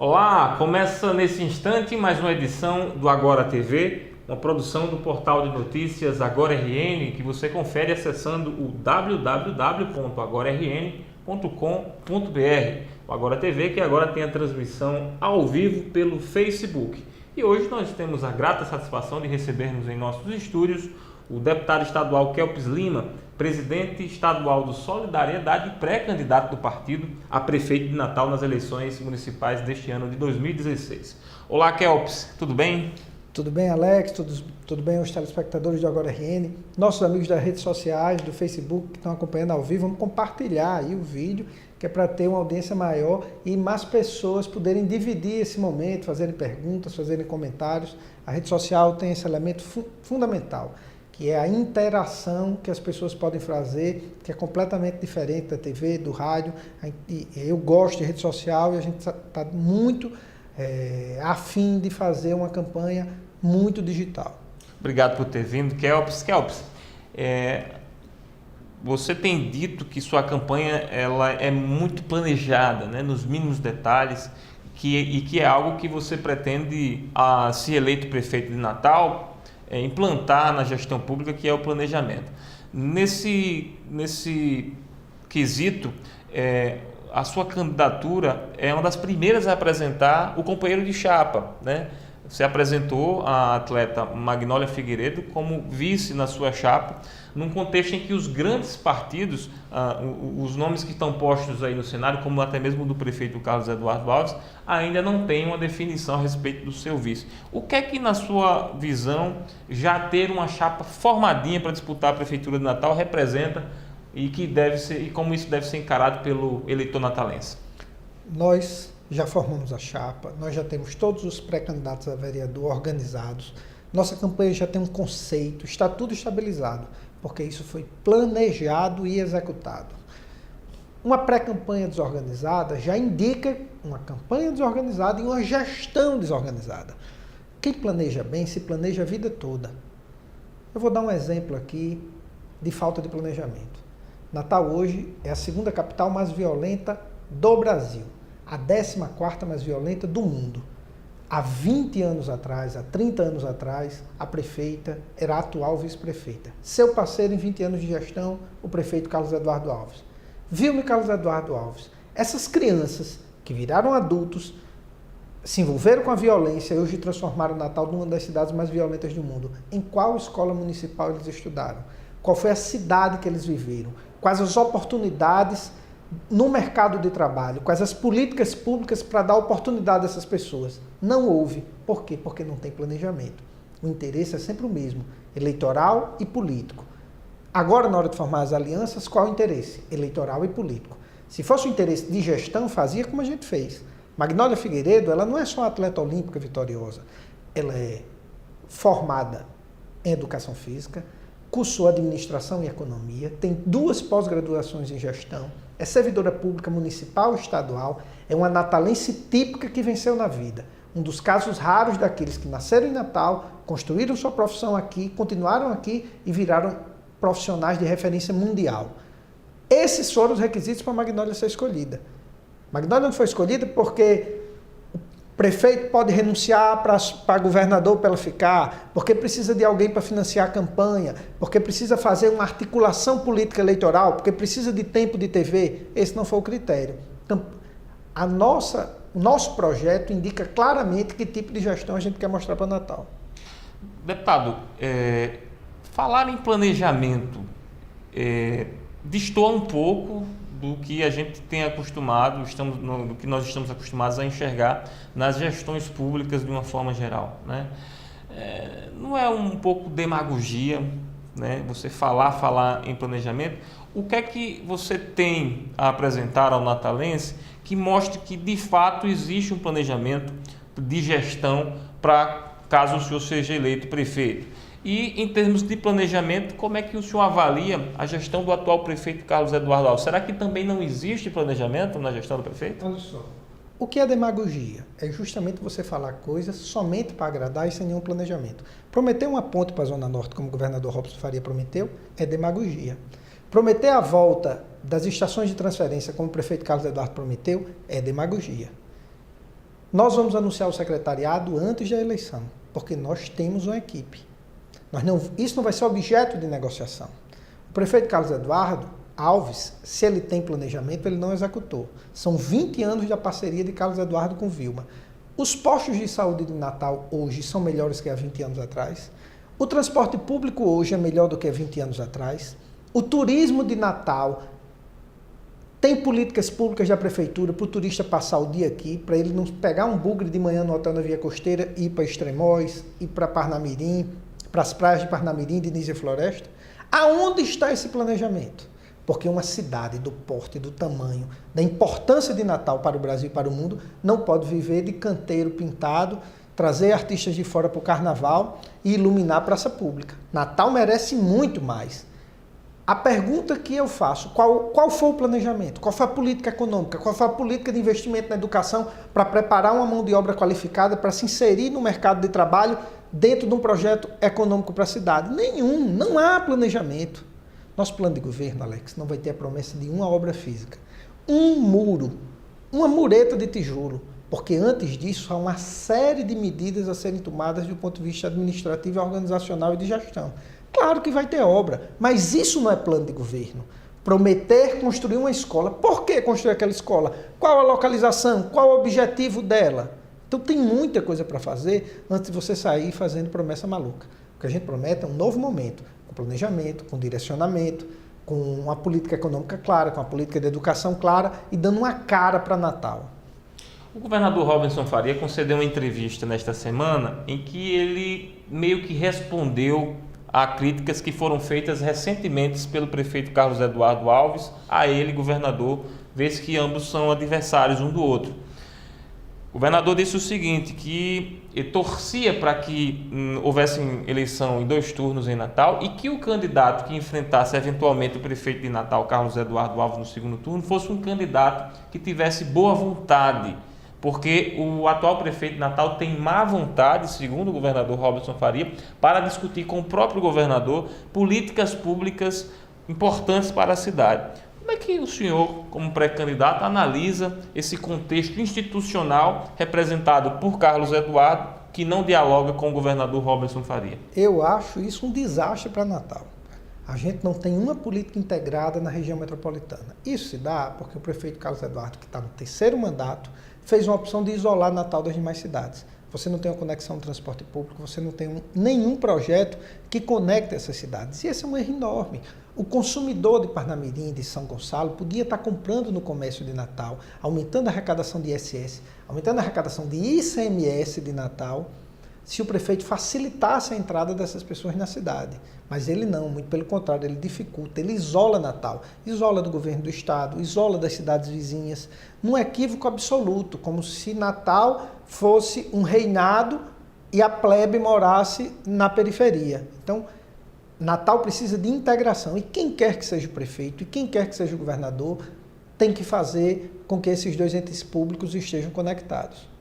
Olá, começa nesse instante mais uma edição do Agora TV, uma produção do portal de notícias Agora RN, que você confere acessando o www.agorarn.com.br. O Agora TV que agora tem a transmissão ao vivo pelo Facebook. E hoje nós temos a grata satisfação de recebermos em nossos estúdios o deputado estadual Kelps Lima, presidente estadual do Solidariedade e pré-candidato do partido a prefeito de Natal nas eleições municipais deste ano de 2016. Olá, Kelps, tudo bem? Tudo bem, Alex? Tudo bem os telespectadores do Agora RN? Nossos amigos das redes sociais, do Facebook, que estão acompanhando ao vivo, vamos compartilhar aí o vídeo, que é para ter uma audiência maior e mais pessoas poderem dividir esse momento, fazerem perguntas, fazerem comentários. A rede social tem esse elemento fundamental, que é a interação que as pessoas podem fazer, que é completamente diferente da TV, do rádio. Eu gosto de rede social e a gente está muito afim de fazer uma campanha muito digital. Obrigado por ter vindo, Kelps. Kelps, você tem dito que sua campanha ela é muito planejada, né, nos mínimos detalhes, e que é algo que você pretende, se eleito prefeito de Natal, implantar na gestão pública, que é o planejamento. Nesse quesito, a sua candidatura é uma das primeiras a apresentar o companheiro de chapa, né? Você apresentou a atleta Magnólia Figueiredo como vice na sua chapa, num contexto em que os grandes partidos, os nomes que estão postos aí no cenário, como até mesmo do prefeito Carlos Eduardo Alves, ainda não tem uma definição a respeito do seu vice. O que é que, na sua visão, já ter uma chapa formadinha para disputar a prefeitura de Natal representa e como isso deve ser encarado pelo eleitor natalense? Nós já formamos a chapa, nós já temos todos os pré-candidatos a vereador organizados, nossa campanha já tem um conceito, está tudo estabilizado, porque isso foi planejado e executado. Uma pré-campanha desorganizada já indica uma campanha desorganizada e uma gestão desorganizada. Quem planeja bem, se planeja a vida toda. Eu vou dar um exemplo aqui de falta de planejamento. Natal hoje é a segunda capital mais violenta do Brasil, a 14ª mais violenta do mundo. Há 20 anos atrás, há 30 anos atrás, a prefeita era a atual vice-prefeita. Seu parceiro em 20 anos de gestão, o prefeito Carlos Eduardo Alves. Viu-me Carlos Eduardo Alves. Essas crianças que viraram adultos, se envolveram com a violência e hoje transformaram Natal numa das cidades mais violentas do mundo. Em qual escola municipal eles estudaram? Qual foi a cidade que eles viveram? Quais as oportunidades no mercado de trabalho? Quais as políticas públicas para dar oportunidade a essas pessoas? Não houve. Por quê? Porque não tem planejamento. O interesse é sempre o mesmo, eleitoral e político. Agora, na hora de formar as alianças, qual é o interesse? Eleitoral e político. Se fosse o interesse de gestão, fazia como a gente fez. Magnólia Figueiredo, ela não é só uma atleta olímpica vitoriosa. Ela é formada em educação física, cursou administração e economia, tem 2 pós-graduações em gestão, é servidora pública municipal e estadual, é uma natalense típica que venceu na vida. Um dos casos raros daqueles que nasceram em Natal, construíram sua profissão aqui, continuaram aqui e viraram profissionais de referência mundial. Esses foram os requisitos para a Magnólia ser escolhida. Magnólia não foi escolhida porque o prefeito pode renunciar para governador para ela ficar, porque precisa de alguém para financiar a campanha, porque precisa fazer uma articulação política eleitoral, porque precisa de tempo de TV. Esse não foi o critério. Então, o nosso projeto indica claramente que tipo de gestão a gente quer mostrar para Natal. Deputado, falar em planejamento destoa um pouco do que a gente tem acostumado, do que nós estamos acostumados a enxergar nas gestões públicas de uma forma geral, né? Não é um pouco demagogia, né? Você falar em planejamento? O que é que você tem a apresentar ao natalense que mostre que de fato existe um planejamento de gestão para caso o senhor seja eleito prefeito? E, em termos de planejamento, como é que o senhor avalia a gestão do atual prefeito Carlos Eduardo Alves? Será que também não existe planejamento na gestão do prefeito? Olha só, o que é demagogia? É justamente você falar coisas somente para agradar e sem nenhum planejamento. Prometer uma ponte para a Zona Norte, como o governador Robson Faria prometeu, é demagogia. Prometer a volta das estações de transferência, como o prefeito Carlos Eduardo prometeu, é demagogia. Nós vamos anunciar o secretariado antes da eleição, porque nós temos uma equipe. Isso não vai ser objeto de negociação. O prefeito Carlos Eduardo Alves, se ele tem planejamento, ele não executou. São 20 anos da parceria de Carlos Eduardo com Vilma. Os postos de saúde de Natal hoje são melhores que há 20 anos atrás. O transporte público hoje é melhor do que há 20 anos atrás. O turismo de Natal tem políticas públicas da prefeitura para o turista passar o dia aqui, para ele não pegar um bugre de manhã no hotel na Via Costeira e ir para Extremóis, ir para Parnamirim, para as praias de Parnamirim, de Nísia Floresta. Aonde está esse planejamento? Porque uma cidade do porte, do tamanho, da importância de Natal para o Brasil e para o mundo, não pode viver de canteiro pintado, trazer artistas de fora para o carnaval e iluminar a praça pública. Natal merece muito mais. A pergunta que eu faço, qual foi o planejamento? Qual foi a política econômica? Qual foi a política de investimento na educação para preparar uma mão de obra qualificada para se inserir no mercado de trabalho dentro de um projeto econômico para a cidade? Nenhum, não há planejamento. Nosso plano de governo, Alex, não vai ter a promessa de uma obra física. Um muro, uma mureta de tijolo, porque antes disso há uma série de medidas a serem tomadas do ponto de vista administrativo, organizacional e de gestão. Claro que vai ter obra, mas isso não é plano de governo. Prometer construir uma escola. Por que construir aquela escola? Qual a localização? Qual o objetivo dela? Então tem muita coisa para fazer antes de você sair fazendo promessa maluca. O que a gente promete é um novo momento, com planejamento, com direcionamento, com uma política econômica clara, com uma política de educação clara e dando uma cara para Natal. O governador Robinson Faria concedeu uma entrevista nesta semana em que ele meio que respondeu a críticas que foram feitas recentemente pelo prefeito Carlos Eduardo Alves a ele, governador, vez que ambos são adversários um do outro. O governador disse o seguinte, que ele torcia para que houvesse eleição em 2 turnos em Natal e que o candidato que enfrentasse eventualmente o prefeito de Natal, Carlos Eduardo Alves, no segundo turno, fosse um candidato que tivesse boa vontade, porque o atual prefeito de Natal tem má vontade, segundo o governador Robinson Faria, para discutir com o próprio governador políticas públicas importantes para a cidade. Como é que o senhor, como pré-candidato, analisa esse contexto institucional representado por Carlos Eduardo, que não dialoga com o governador Robinson Faria? Eu acho isso um desastre para Natal. A gente não tem uma política integrada na região metropolitana. Isso se dá porque o prefeito Carlos Eduardo, que está no 3º mandato, fez uma opção de isolar Natal das demais cidades. Você não tem uma conexão no transporte público, você não tem nenhum projeto que conecte essas cidades. E esse é um erro enorme. O consumidor de Parnamirim, de São Gonçalo, podia estar comprando no comércio de Natal, aumentando a arrecadação de ISS, aumentando a arrecadação de ICMS de Natal, se o prefeito facilitasse a entrada dessas pessoas na cidade. Mas ele não, muito pelo contrário, ele dificulta, ele isola Natal, isola do governo do estado, isola das cidades vizinhas, num equívoco absoluto, como se Natal fosse um reinado e a plebe morasse na periferia. Então, Natal precisa de integração e quem quer que seja o prefeito e quem quer que seja o governador tem que fazer com que esses 2 entes públicos estejam conectados.